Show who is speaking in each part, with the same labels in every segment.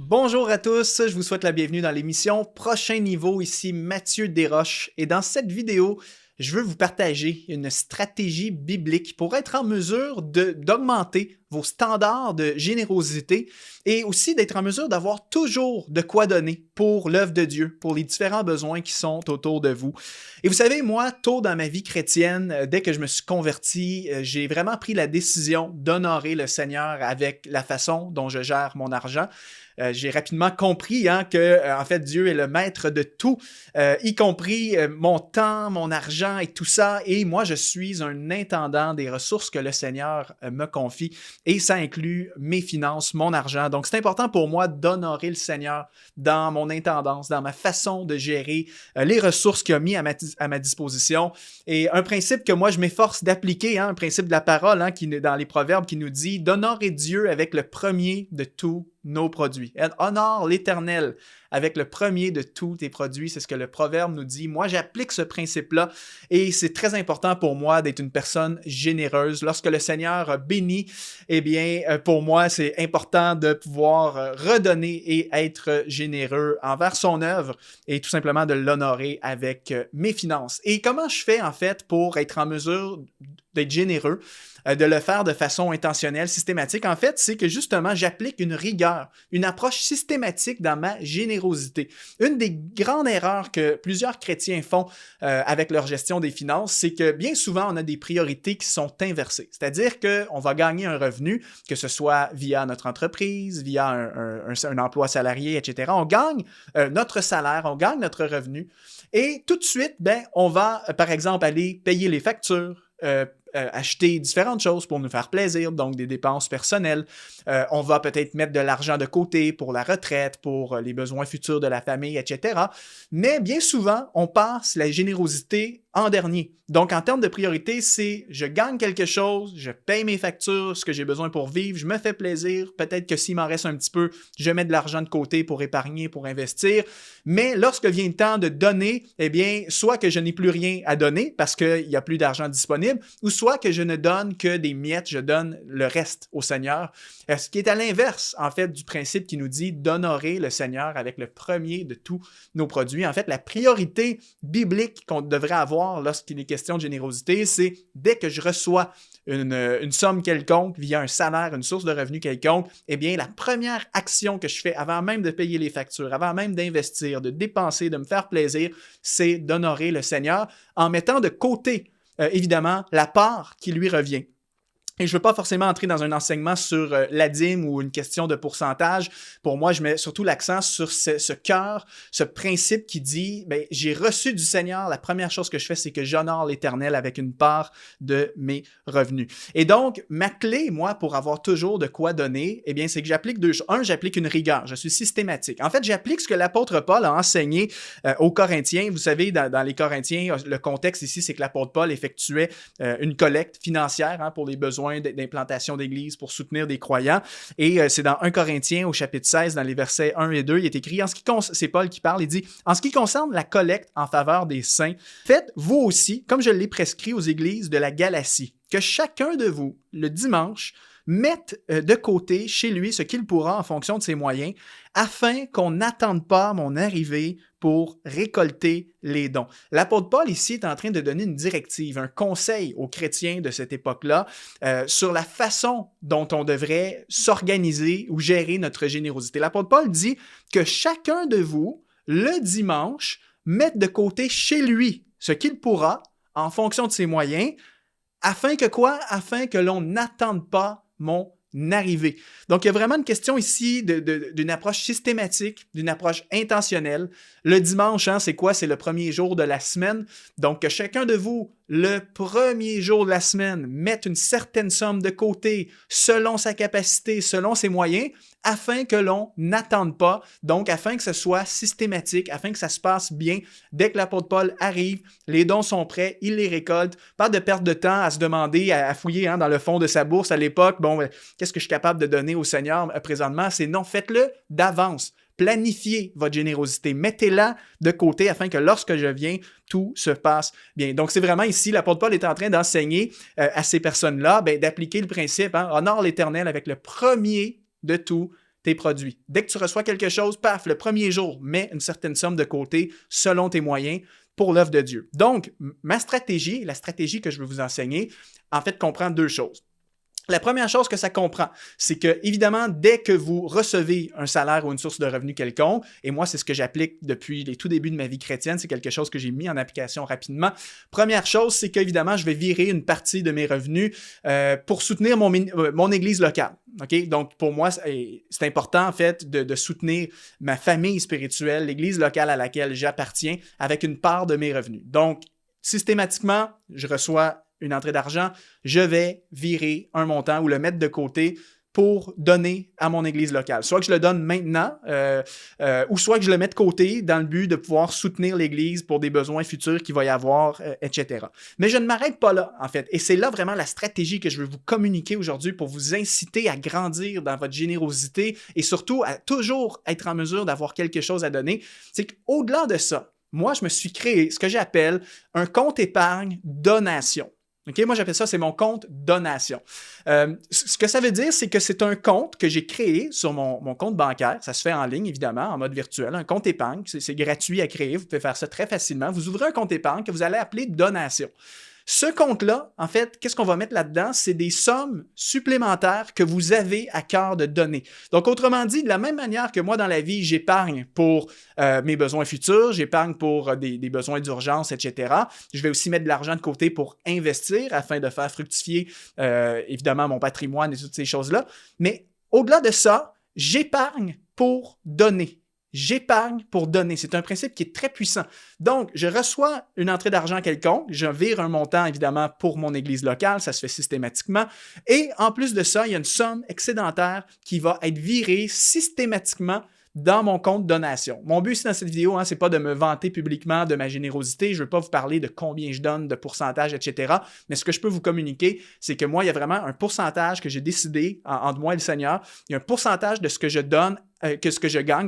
Speaker 1: Bonjour à tous, je vous souhaite la bienvenue dans l'émission Prochain Niveau, ici Mathieu Desroches et dans cette vidéo, je veux vous partager une stratégie biblique pour être en mesure d'augmenter vos standards de générosité et aussi d'être en mesure d'avoir toujours de quoi donner pour l'œuvre de Dieu, pour les différents besoins qui sont autour de vous. Et vous savez, moi, tôt dans ma vie chrétienne, dès que je me suis converti, j'ai vraiment pris la décision d'honorer le Seigneur avec la façon dont je gère mon argent. J'ai rapidement compris que en fait, Dieu est le maître de tout, y compris mon temps, mon argent et tout ça. Et moi, je suis un intendant des ressources que le Seigneur me confie. Et ça inclut mes finances, mon argent. Donc, c'est important pour moi d'honorer le Seigneur dans mon intendance, dans ma façon de gérer les ressources qu'il a mis à ma disposition. Et un principe que moi, je m'efforce d'appliquer, un principe de la parole dans les Proverbes qui nous dit d'honorer Dieu avec le premier de tous nos produits. Honore l'Éternel avec le premier de tous tes produits. C'est ce que le Proverbe nous dit. Moi, j'applique ce principe-là et c'est très important pour moi d'être une personne généreuse. Lorsque le Seigneur bénit, eh bien, pour moi, c'est important de pouvoir redonner et être généreux envers son œuvre et tout simplement de l'honorer avec mes finances. Et comment je fais, en fait, pour être en mesure d'être généreux, de le faire de façon intentionnelle, systématique? En fait, c'est que justement, j'applique une rigueur, une approche systématique dans ma générosité. Une des grandes erreurs que plusieurs chrétiens font avec leur gestion des finances, c'est que bien souvent, on a des priorités qui sont inversées. C'est-à-dire qu'on va gagner un revenu, que ce soit via notre entreprise, via un emploi salarié, etc. On gagne notre salaire, on gagne notre revenu et tout de suite, on va, par exemple, aller payer les factures, acheter différentes choses pour nous faire plaisir, donc des dépenses personnelles. On va peut-être mettre de l'argent de côté pour la retraite, pour les besoins futurs de la famille, etc. Mais bien souvent, on passe la générosité en dernier. Donc, en termes de priorité, c'est je gagne quelque chose, je paye mes factures, ce que j'ai besoin pour vivre, je me fais plaisir. Peut-être que s'il m'en reste un petit peu, je mets de l'argent de côté pour épargner, pour investir. Mais lorsque vient le temps de donner, eh bien, soit que je n'ai plus rien à donner parce qu'il n'y a plus d'argent disponible, ou soit que je ne donne que des miettes, je donne le reste au Seigneur. Ce qui est à l'inverse, en fait, du principe qui nous dit d'honorer le Seigneur avec le premier de tous nos produits. En fait, la priorité biblique qu'on devrait avoir lorsqu'il est question de générosité, c'est dès que je reçois une somme quelconque via un salaire, une source de revenus quelconque, eh bien, la première action que je fais avant même de payer les factures, avant même d'investir, de dépenser, de me faire plaisir, c'est d'honorer le Seigneur en mettant de côté évidemment, la part qui lui revient. Et je ne veux pas forcément entrer dans un enseignement sur la dîme ou une question de pourcentage. Pour moi, je mets surtout l'accent sur ce cœur, ce principe qui dit, j'ai reçu du Seigneur, la première chose que je fais, c'est que j'honore l'Éternel avec une part de mes revenus. Et donc, ma clé, moi, pour avoir toujours de quoi donner, eh bien, c'est que j'applique deux choses. Un, j'applique une rigueur, je suis systématique. En fait, j'applique ce que l'apôtre Paul a enseigné aux Corinthiens. Vous savez, dans les Corinthiens, le contexte ici, c'est que l'apôtre Paul effectuait une collecte financière pour les besoins d'implantation d'église pour soutenir des croyants. Et c'est dans 1 Corinthiens au chapitre 16, dans les versets 1 et 2, il est écrit, c'est Paul qui parle, il dit « En ce qui concerne la collecte en faveur des saints, faites vous aussi, comme je l'ai prescrit aux églises de la Galatie, que chacun de vous, le dimanche, mette de côté chez lui ce qu'il pourra en fonction de ses moyens, afin qu'on n'attende pas mon arrivée pour récolter les dons. » L'apôtre Paul ici est en train de donner une directive, un conseil aux chrétiens de cette époque-là sur la façon dont on devrait s'organiser ou gérer notre générosité. L'apôtre Paul dit que chacun de vous, le dimanche, mette de côté chez lui ce qu'il pourra en fonction de ses moyens, afin que quoi? Afin que l'on n'attende pas mon arrivée. Donc, il y a vraiment une question ici d'une approche systématique, d'une approche intentionnelle. Le dimanche, c'est quoi? C'est le premier jour de la semaine. Donc, que chacun de vous, le premier jour de la semaine, mette une certaine somme de côté selon sa capacité, selon ses moyens, afin que l'on n'attende pas, donc afin que ce soit systématique, afin que ça se passe bien. Dès que l'apôtre Paul arrive, les dons sont prêts, il les récolte. Pas de perte de temps à se demander, à fouiller dans le fond de sa bourse à l'époque. Qu'est-ce que je suis capable de donner au Seigneur présentement? C'est non, faites-le d'avance. Planifiez votre générosité. Mettez-la de côté afin que lorsque je viens, tout se passe bien. Donc, c'est vraiment ici, l'apôtre Paul est en train d'enseigner à ces personnes-là, d'appliquer le principe, honore l'Éternel avec le premier de tous tes produits. Dès que tu reçois quelque chose, paf, le premier jour, mets une certaine somme de côté selon tes moyens pour l'œuvre de Dieu. Donc, ma stratégie, la stratégie que je veux vous enseigner, en fait, comprend deux choses. La première chose que ça comprend, c'est que, évidemment, dès que vous recevez un salaire ou une source de revenus quelconque, et moi, c'est ce que j'applique depuis les tout débuts de ma vie chrétienne, c'est quelque chose que j'ai mis en application rapidement. Première chose, c'est qu'évidemment, je vais virer une partie de mes revenus pour soutenir mon église locale. Okay? Donc, pour moi, c'est important, en fait, de soutenir ma famille spirituelle, l'église locale à laquelle j'appartiens, avec une part de mes revenus. Donc, systématiquement, je reçois une entrée d'argent, je vais virer un montant ou le mettre de côté pour donner à mon église locale. Soit que je le donne maintenant, ou soit que je le mette de côté dans le but de pouvoir soutenir l'église pour des besoins futurs qu'il va y avoir, etc. Mais je ne m'arrête pas là, en fait. Et c'est là vraiment la stratégie que je veux vous communiquer aujourd'hui pour vous inciter à grandir dans votre générosité et surtout à toujours être en mesure d'avoir quelque chose à donner. C'est qu'au-delà de ça, moi, je me suis créé ce que j'appelle un compte épargne donation. Okay? Moi, j'appelle ça, c'est mon compte donation. Ce que ça veut dire, c'est que c'est un compte que j'ai créé sur mon compte bancaire. Ça se fait en ligne, évidemment, en mode virtuel. Un compte épargne, c'est gratuit à créer. Vous pouvez faire ça très facilement. Vous ouvrez un compte épargne que vous allez appeler donation. Ce compte-là, en fait, qu'est-ce qu'on va mettre là-dedans? C'est des sommes supplémentaires que vous avez à cœur de donner. Donc, autrement dit, de la même manière que moi, dans la vie, j'épargne pour mes besoins futurs, j'épargne pour des besoins d'urgence, etc. Je vais aussi mettre de l'argent de côté pour investir afin de faire fructifier, évidemment, mon patrimoine et toutes ces choses-là. Mais au-delà de ça, j'épargne pour donner. J'épargne pour donner. C'est un principe qui est très puissant. Donc, je reçois une entrée d'argent quelconque, je vire un montant, évidemment, pour mon église locale, ça se fait systématiquement. Et en plus de ça, il y a une somme excédentaire qui va être virée systématiquement dans mon compte donation. Mon but ici dans cette vidéo, c'est pas de me vanter publiquement de ma générosité. Je veux pas vous parler de combien je donne, de pourcentage, etc. Mais ce que je peux vous communiquer, c'est que moi, il y a vraiment un pourcentage que j'ai décidé entre moi et le Seigneur. Il y a un pourcentage de ce que je donne ce que je gagne,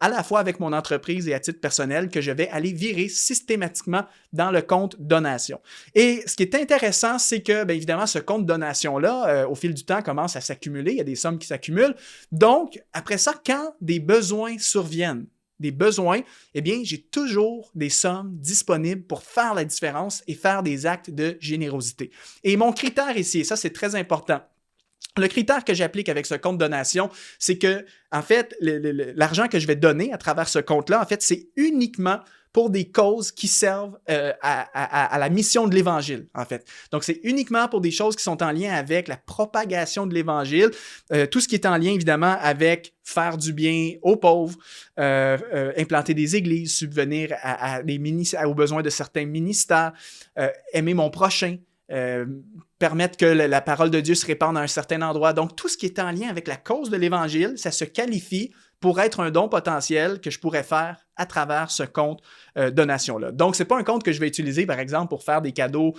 Speaker 1: à la fois avec mon entreprise et à titre personnel, que je vais aller virer systématiquement dans le compte donation. Et ce qui est intéressant, c'est que, bien évidemment, ce compte donation-là, au fil du temps, commence à s'accumuler. Il y a des sommes qui s'accumulent. Donc, après ça, quand des besoins surviennent, eh bien, j'ai toujours des sommes disponibles pour faire la différence et faire des actes de générosité. Et mon critère ici, et ça, c'est très important, le critère que j'applique avec ce compte donation, c'est que, en fait, l'argent que je vais donner à travers ce compte-là, en fait, c'est uniquement pour des causes qui servent à la mission de l'Évangile, en fait. Donc, c'est uniquement pour des choses qui sont en lien avec la propagation de l'Évangile, tout ce qui est en lien, évidemment, avec faire du bien aux pauvres, implanter des églises, subvenir aux besoins de certains ministères, aimer mon prochain, permettre que la parole de Dieu se répande à un certain endroit. Donc, tout ce qui est en lien avec la cause de l'Évangile, ça se qualifie pour être un don potentiel que je pourrais faire à travers ce compte donation-là. Donc, ce n'est pas un compte que je vais utiliser, par exemple, pour faire des cadeaux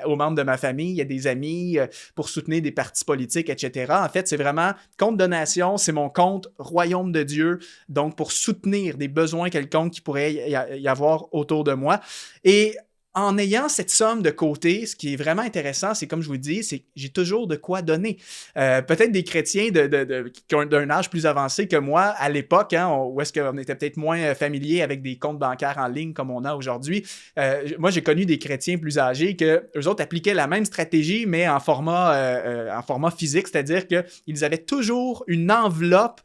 Speaker 1: aux membres de ma famille, à des amis, pour soutenir des partis politiques, etc. En fait, c'est vraiment compte donation, c'est mon compte royaume de Dieu, donc pour soutenir des besoins quelconques qui pourraient y avoir autour de moi. Et en ayant cette somme de côté, ce qui est vraiment intéressant, c'est comme je vous dis, c'est que j'ai toujours de quoi donner. Peut-être des chrétiens qui ont d'un âge plus avancé que moi à l'époque, où est-ce qu'on était peut-être moins familier avec des comptes bancaires en ligne comme on a aujourd'hui. Moi, j'ai connu des chrétiens plus âgés que eux autres appliquaient la même stratégie, mais en format physique, c'est-à-dire qu'ils avaient toujours une enveloppe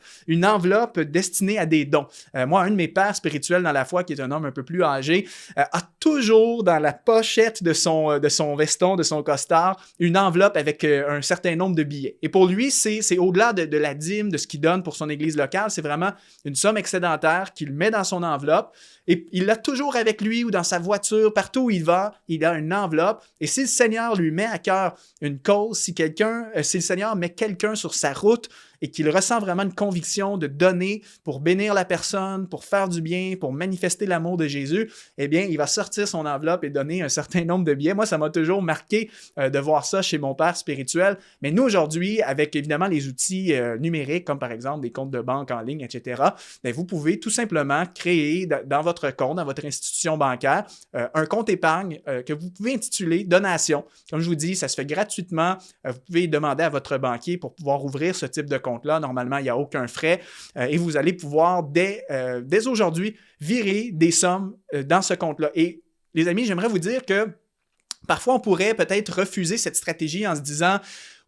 Speaker 1: destinée à des dons. Moi, un de mes pères spirituels dans la foi, qui est un homme un peu plus âgé, a toujours dans la pochette de son veston, de son costard, une enveloppe avec un certain nombre de billets. Et pour lui, c'est au-delà de la dîme, de ce qu'il donne pour son église locale, c'est vraiment une somme excédentaire qu'il met dans son enveloppe et il l'a toujours avec lui ou dans sa voiture, partout où il va, il a une enveloppe. Et si le Seigneur lui met à cœur une cause, si le Seigneur met quelqu'un sur sa route et qu'il ressent vraiment une conviction de donner pour bénir la personne, pour faire du bien, pour manifester l'amour de Jésus, eh bien, il va sortir son enveloppe et donner un certain nombre de billets. Moi, ça m'a toujours marqué de voir ça chez mon père spirituel. Mais nous, aujourd'hui, avec évidemment les outils numériques, comme par exemple des comptes de banque en ligne, etc., bien, vous pouvez tout simplement créer dans votre compte, dans votre institution bancaire, un compte épargne que vous pouvez intituler donation. Comme je vous dis, ça se fait gratuitement. Vous pouvez demander à votre banquier pour pouvoir ouvrir ce type de compte compte-là. Normalement, il n'y a aucun frais et vous allez pouvoir dès aujourd'hui virer des sommes dans ce compte-là. Et les amis, j'aimerais vous dire que parfois, on pourrait peut-être refuser cette stratégie en se disant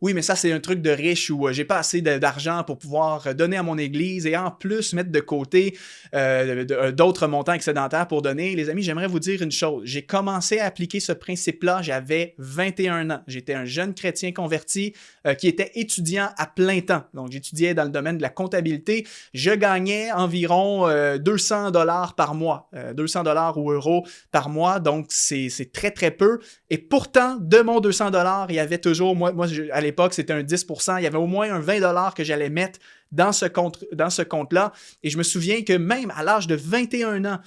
Speaker 1: oui, mais ça, c'est un truc de riche ou j'ai pas assez d'argent pour pouvoir donner à mon église et en plus mettre de côté d'autres montants excédentaires pour donner. Les amis, j'aimerais vous dire une chose. J'ai commencé à appliquer ce principe-là, j'avais 21 ans. J'étais un jeune chrétien converti qui était étudiant à plein temps. Donc, j'étudiais dans le domaine de la comptabilité. Je gagnais environ 200 $ par mois, 200 $ ou euros par mois. Donc, c'est très, très peu. Et pourtant, de mon 200 $, il y avait toujours, moi à l'époque, c'était un 10%, il y avait au moins un 20 $ que j'allais mettre dans ce compte-là. Et je me souviens que même à l'âge de 21 ans,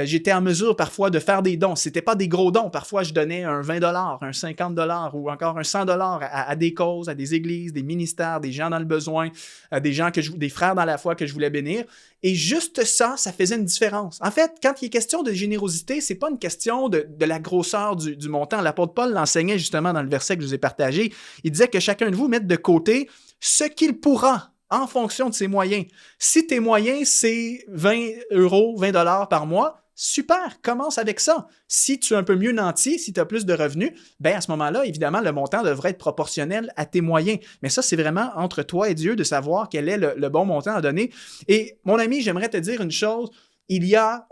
Speaker 1: j'étais en mesure parfois de faire des dons. C'était pas des gros dons. Parfois, je donnais un 20 $, un 50 $ ou encore un 100 $ à des causes, à des églises, des ministères, des gens dans le besoin, des frères dans la foi que je voulais bénir. Et juste ça faisait une différence. En fait, quand il est question de générosité, c'est pas une question de la grosseur du montant. L'apôtre Paul l'enseignait justement dans le verset que je vous ai partagé. Il disait que chacun de vous mette de côté ce qu'il pourra en fonction de ses moyens. Si tes moyens, c'est 20 €, 20 $ par mois, super, commence avec ça. Si tu es un peu mieux nanti, si tu as plus de revenus, bien à ce moment-là, évidemment, le montant devrait être proportionnel à tes moyens. Mais ça, c'est vraiment entre toi et Dieu de savoir quel est le bon montant à donner. Et mon ami, j'aimerais te dire une chose. Il y a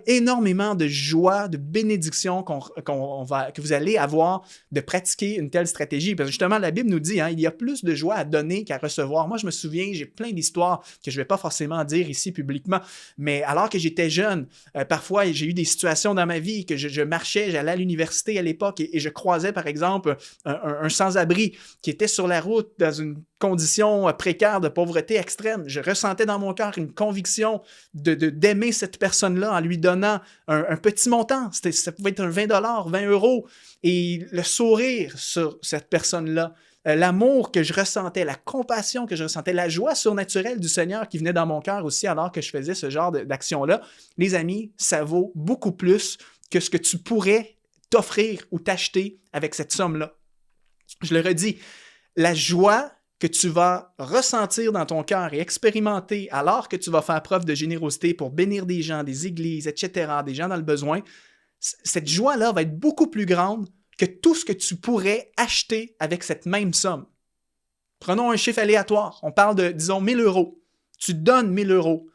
Speaker 1: énormément de joie, de bénédiction que vous allez avoir de pratiquer une telle stratégie. Parce que justement, la Bible nous dit, il y a plus de joie à donner qu'à recevoir. Moi, je me souviens, j'ai plein d'histoires que je ne vais pas forcément dire ici publiquement, mais alors que j'étais jeune, parfois, j'ai eu des situations dans ma vie que je marchais, j'allais à l'université à l'époque et je croisais, par exemple, un sans-abri qui était sur la route dans une condition précaire de pauvreté extrême. Je ressentais dans mon cœur une conviction d'aimer cette personne-là en lui donnant un petit montant. Ça pouvait être un 20 $, 20 €. Et le sourire sur cette personne-là, l'amour que je ressentais, la compassion que je ressentais, la joie surnaturelle du Seigneur qui venait dans mon cœur aussi alors que je faisais ce genre d'action-là, les amis, ça vaut beaucoup plus que ce que tu pourrais t'offrir ou t'acheter avec cette somme-là. Je le redis, la joie que tu vas ressentir dans ton cœur et expérimenter alors que tu vas faire preuve de générosité pour bénir des gens, des églises, etc., des gens dans le besoin, cette joie-là va être beaucoup plus grande que tout ce que tu pourrais acheter avec cette même somme. Prenons un chiffre aléatoire. On parle de, disons, 1 000 €. Tu donnes 1 000 €.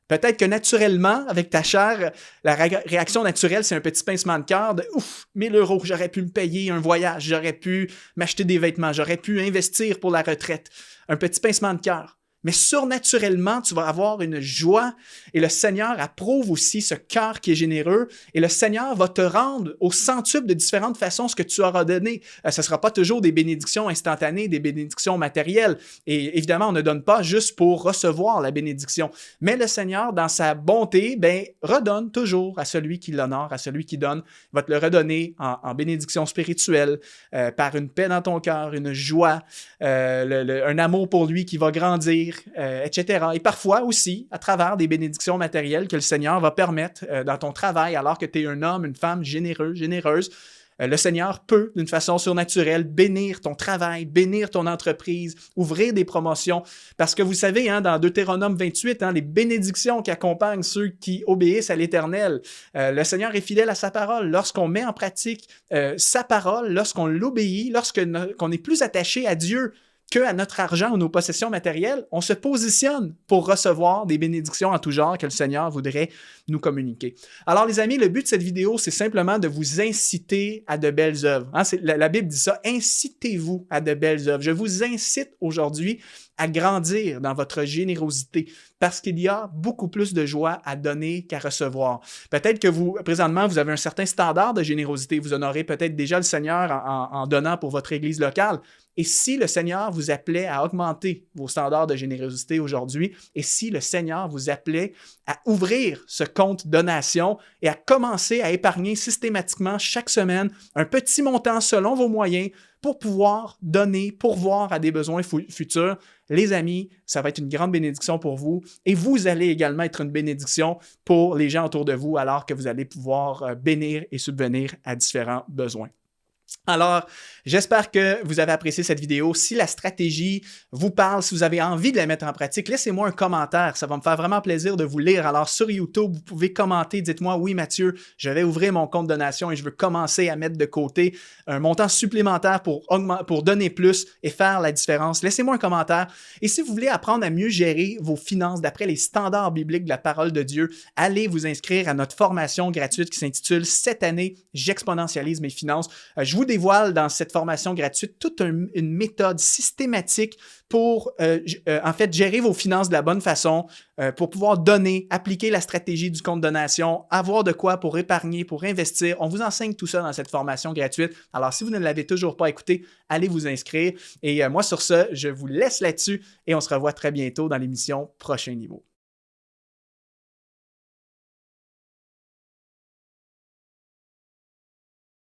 Speaker 1: Peut-être que naturellement, avec ta chair, la réaction naturelle, c'est un petit pincement de cœur de « Ouf, 1 000 €, j'aurais pu me payer un voyage, j'aurais pu m'acheter des vêtements, j'aurais pu investir pour la retraite. » Un petit pincement de cœur. Mais surnaturellement, tu vas avoir une joie et le Seigneur approuve aussi ce cœur qui est généreux et le Seigneur va te rendre au centuple de différentes façons ce que tu auras donné. Ce ne sera pas toujours des bénédictions instantanées, des bénédictions matérielles. Et évidemment, on ne donne pas juste pour recevoir la bénédiction. Mais le Seigneur, dans sa bonté, redonne toujours à celui qui l'honore, à celui qui donne. Il va te le redonner en bénédiction spirituelle, par une paix dans ton cœur, une joie, un amour pour lui qui va grandir, etc. Et parfois aussi, à travers des bénédictions matérielles que le Seigneur va permettre dans ton travail, alors que tu es un homme, une femme généreux, généreuse, le Seigneur peut, d'une façon surnaturelle, bénir ton travail, bénir ton entreprise, ouvrir des promotions. Parce que vous savez, dans Deutéronome 28, les bénédictions qui accompagnent ceux qui obéissent à l'Éternel, le Seigneur est fidèle à sa parole. Lorsqu'on met en pratique sa parole, lorsqu'on l'obéit, lorsqu'on est plus attaché à Dieu qu'à notre argent ou nos possessions matérielles, on se positionne pour recevoir des bénédictions en tout genre que le Seigneur voudrait nous communiquer. Alors les amis, le but de cette vidéo, c'est simplement de vous inciter à de belles œuvres. La Bible dit ça, incitez-vous à de belles œuvres. Je vous incite aujourd'hui à grandir dans votre générosité parce qu'il y a beaucoup plus de joie à donner qu'à recevoir. Peut-être que présentement, vous avez un certain standard de générosité. Vous honorez peut-être déjà le Seigneur en donnant pour votre église locale. Et si le Seigneur vous appelait à augmenter vos standards de générosité aujourd'hui, et si le Seigneur vous appelait à ouvrir ce compte donation et à commencer à épargner systématiquement chaque semaine un petit montant selon vos moyens pour pouvoir donner, pourvoir à des besoins futurs, les amis, ça va être une grande bénédiction pour vous et vous allez également être une bénédiction pour les gens autour de vous alors que vous allez pouvoir bénir et subvenir à différents besoins. Alors, j'espère que vous avez apprécié cette vidéo. Si la stratégie vous parle, si vous avez envie de la mettre en pratique, laissez-moi un commentaire. Ça va me faire vraiment plaisir de vous lire. Alors, sur YouTube, vous pouvez commenter. Dites-moi, oui, Mathieu, je vais ouvrir mon compte donation et je veux commencer à mettre de côté un montant supplémentaire pour donner plus et faire la différence. Laissez-moi un commentaire. Et si vous voulez apprendre à mieux gérer vos finances d'après les standards bibliques de la parole de Dieu, allez vous inscrire à notre formation gratuite qui s'intitule « Cette année, j'exponentialise mes finances ». Je vous dévoile dans cette formation gratuite toute une méthode systématique pour en fait gérer vos finances de la bonne façon, pour pouvoir donner, appliquer la stratégie du compte donation, avoir de quoi pour épargner, pour investir. On vous enseigne tout ça dans cette formation gratuite. Alors, si vous ne l'avez toujours pas écouté, allez vous inscrire. Et moi, sur ce, je vous laisse là-dessus et on se revoit très bientôt dans l'émission Prochain Niveau.